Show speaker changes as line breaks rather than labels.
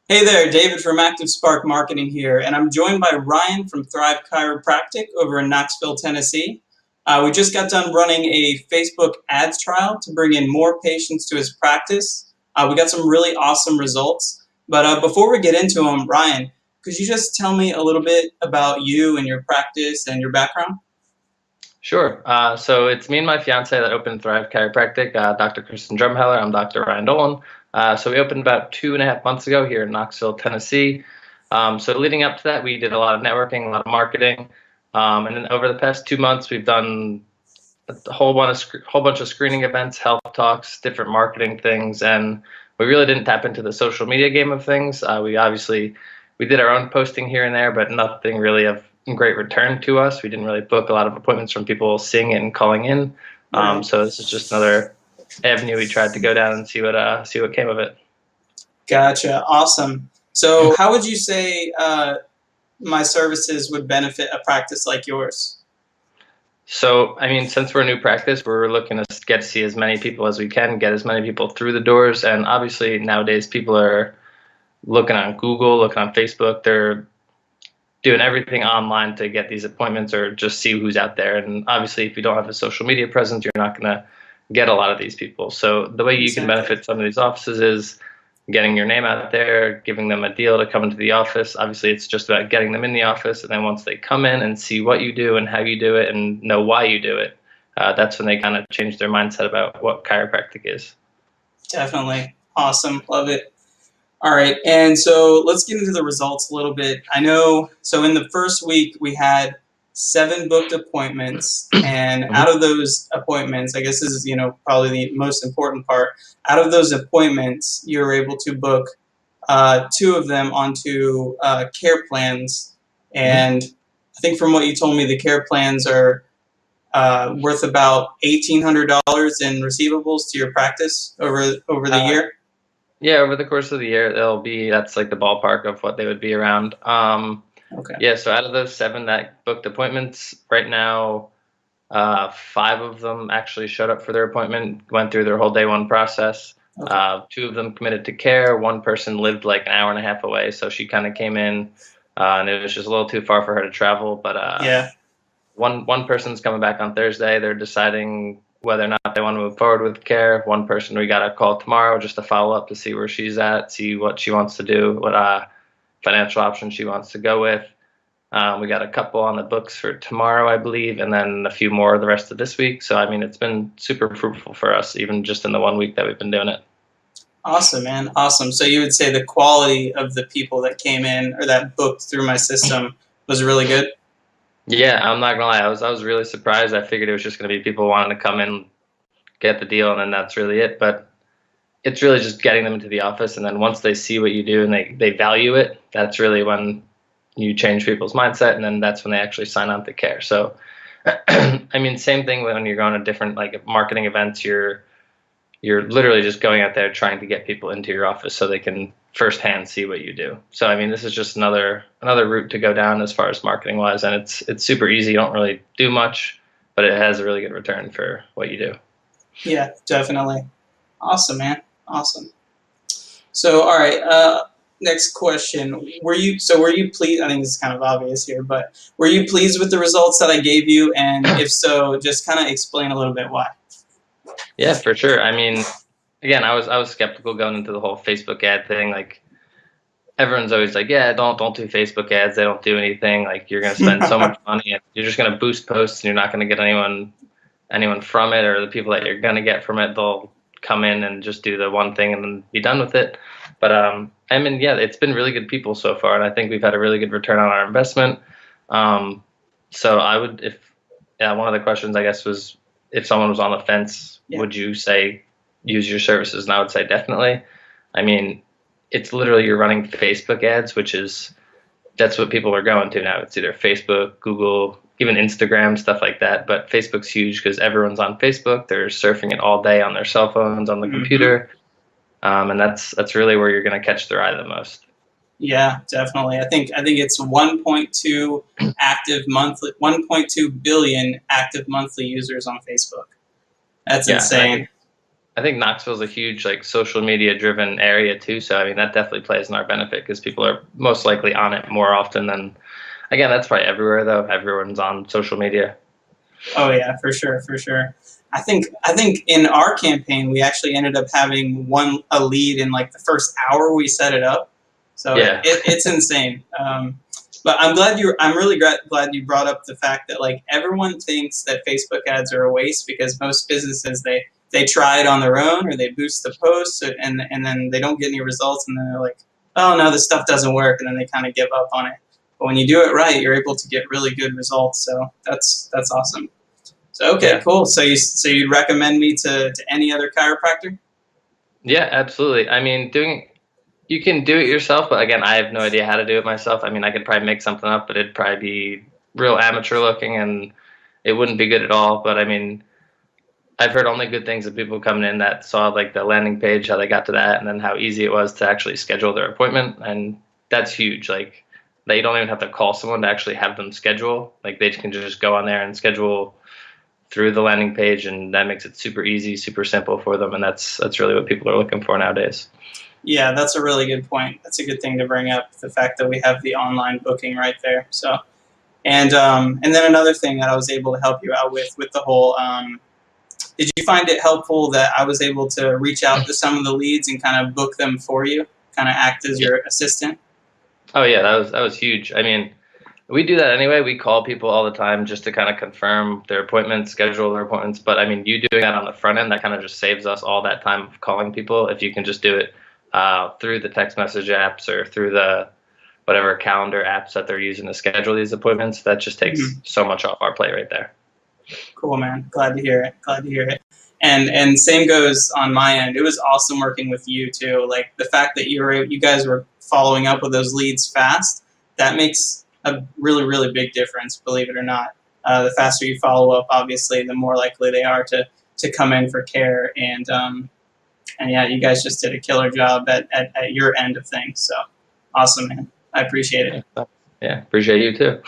Hey there, David from Active Spark Marketing here, and I'm joined by Ryan from Thrive Chiropractic over in Knoxville, Tennessee. We just got done running a Facebook ads trial to bring in more patients to his practice. We got some really awesome results. But before we get into them, Ryan, could you just tell me a little bit about you and your practice and your background?
Sure. So it's me and my fiance that opened Thrive Chiropractic, Dr. Kristen Drumheller. I'm Dr. Ryan Dolan. So we opened about 2.5 months ago here in Knoxville, Tennessee. So leading up to that, we did a lot of networking, a lot of marketing. And then over the past 2 months, we've done a whole bunch of screening events, health talks, different marketing things, and we really didn't tap into the social media game of things. We did our own posting here and there, but nothing really of great return to us. We didn't really book a lot of appointments from people seeing it and calling in.
Right.
So this is just another avenue we tried to go down and see what came of it.
Gotcha. Awesome. So how would you say my services would benefit a practice like yours?
So, I mean, since we're a new practice, we're looking to get to see as many people as we can, get as many people through the doors. And obviously nowadays people are looking on Google, looking on Facebook. They're doing everything online to get these appointments or just see who's out there. And obviously, if you don't have a social media presence, you're not going to get a lot of these people. So the way you can
Exactly.
benefit some of these offices is getting your name out there, giving them a deal to come into the office. Obviously, it's just about getting them in the office. And then once they come in and see what you do and how you do it and know why you do it, that's when they kind of change their mindset about what chiropractic is.
Definitely. Awesome. Love it. All right. And so let's get into the results a little bit. I know, so in the first week, we had 7 booked appointments. And
Mhm.
out of those appointments, I guess this is, probably the most important part. Out of those appointments, you were able to book 2 of them onto care plans.
Mhm.
And I think from what you told me, the care plans are worth about $1,800 in receivables to your practice over the
Uh,
year.
yeah, over the course of the year, that's like the ballpark of what they would be around.
Okay.
Yeah, so out of those 7 that booked appointments, right now, 5 of them actually showed up for their appointment, went through their whole day one process.
Okay.
2 of them committed to care. One person lived like an hour and a half away, so she kind of came in, and it was just a little too far for her to travel. But
Yeah.
one person's coming back on Thursday. They're deciding whether or not they want to move forward with care. One person we got a call tomorrow just to follow up to see where she's at, see what she wants to do, what financial option she wants to go with. We got a couple on the books for tomorrow, I believe, and then a few more the rest of this week. So, I mean, it's been super fruitful for us, even just in the 1 week that we've been doing it.
Awesome, man. Awesome. So you would say the quality of the people that came in or that booked through my system was really good?
Yeah, I'm not gonna lie. I was really surprised. I figured it was just gonna be people wanting to come in, get the deal, and then that's really it. But it's really just getting them into the office, and then once they see what you do and they value it, that's really when you change people's mindset, and then that's when they actually sign on to care. So, I mean, same thing when you're going to different like marketing events. You're literally just going out there trying to get people into your office so they can firsthand see what you do. So I mean, this is just another route to go down as far as marketing wise, and it's super easy. You don't really do much, but it has a really good return for what you do.
Yeah, definitely. Awesome, man. Awesome. So, all right. Next question. Were you pleased? I think this is kind of obvious here, but were you pleased with the results that I gave you? And if so, just kind of explain a little bit why.
Yeah, for sure. I mean, again, I was skeptical going into the whole Facebook ad thing. Like everyone's always like, yeah, don't do Facebook ads. They don't do anything. Like you're gonna spend so much money and you're just gonna boost posts and you're not gonna get anyone from it, or the people that you're gonna get from it, they'll come in and just do the one thing and then be done with it. But I mean, yeah, it's been really good people so far, and I think we've had a really good return on our investment. Um, so I would, if yeah, one of the questions I guess was if someone was on the fence,
Yeah.
would you say use your services? And I would say definitely. I mean, it's literally you're running Facebook ads, which is that's what people are going to now. It's either Facebook, Google, even Instagram, stuff like that. But Facebook's huge because everyone's on Facebook. They're surfing it all day on their cell phones, on the
Hmm.
computer, and that's really where you're going to catch their eye the most.
Yeah, definitely. I think it's 1.2 billion active monthly users on Facebook. That's
Yeah, and
insane.
I think Knoxville's a huge like social media driven area too. So I mean that definitely plays in our benefit because people are most likely on it more often than. Again, that's probably everywhere though. Everyone's on social media.
Oh yeah, for sure, for sure. I think in our campaign we actually ended up having a lead in like the first hour we set it up, so
Yeah.
it's insane. But I'm really glad you brought up the fact that like everyone thinks that Facebook ads are a waste because most businesses they try it on their own or they boost the posts and then they don't get any results and then they're like, oh no, this stuff doesn't work, and then they kind of give up on it. But when you do it right, you're able to get really good results. So that's awesome. So okay,
Yeah.
cool. So you'd recommend me to any other chiropractor?
Yeah, absolutely. I mean, you can do it yourself, but again, I have no idea how to do it myself. I mean, I could probably make something up, but it'd probably be real amateur looking and it wouldn't be good at all. But I mean, I've heard only good things of people coming in that saw like the landing page, how they got to that, and then how easy it was to actually schedule their appointment. And that's huge. Like, that you don't even have to call someone to actually have them schedule. Like, they can just go on there and schedule through the landing page, and that makes it super easy, super simple for them. And that's really what people are looking for nowadays.
Yeah, that's a really good point. That's a good thing to bring up, the fact that we have the online booking right there. So and then another thing that I was able to help you out with the whole did you find it helpful that I was able to reach out to some of the leads and kind of book them for you, kind of act as your assistant?
Oh yeah, that was huge. I mean, we do that anyway. We call people all the time just to kind of confirm their appointments, schedule their appointments. But I mean, you doing that on the front end, that kind of just saves us all that time of calling people. If you can just do it through the text message apps or through the whatever calendar apps that they're using to schedule these appointments, that just takes so much off our plate right there.
Cool, man. Glad to hear it. Glad to hear it. And same goes on my end. It was awesome working with you too. Like the fact that you guys were following up with those leads fast, that makes a really, really big difference, believe it or not. The faster you follow up, obviously, the more likely they are to come in for care. And yeah, you guys just did a killer job at your end of things. So awesome, man. I appreciate it.
Yeah, appreciate you too.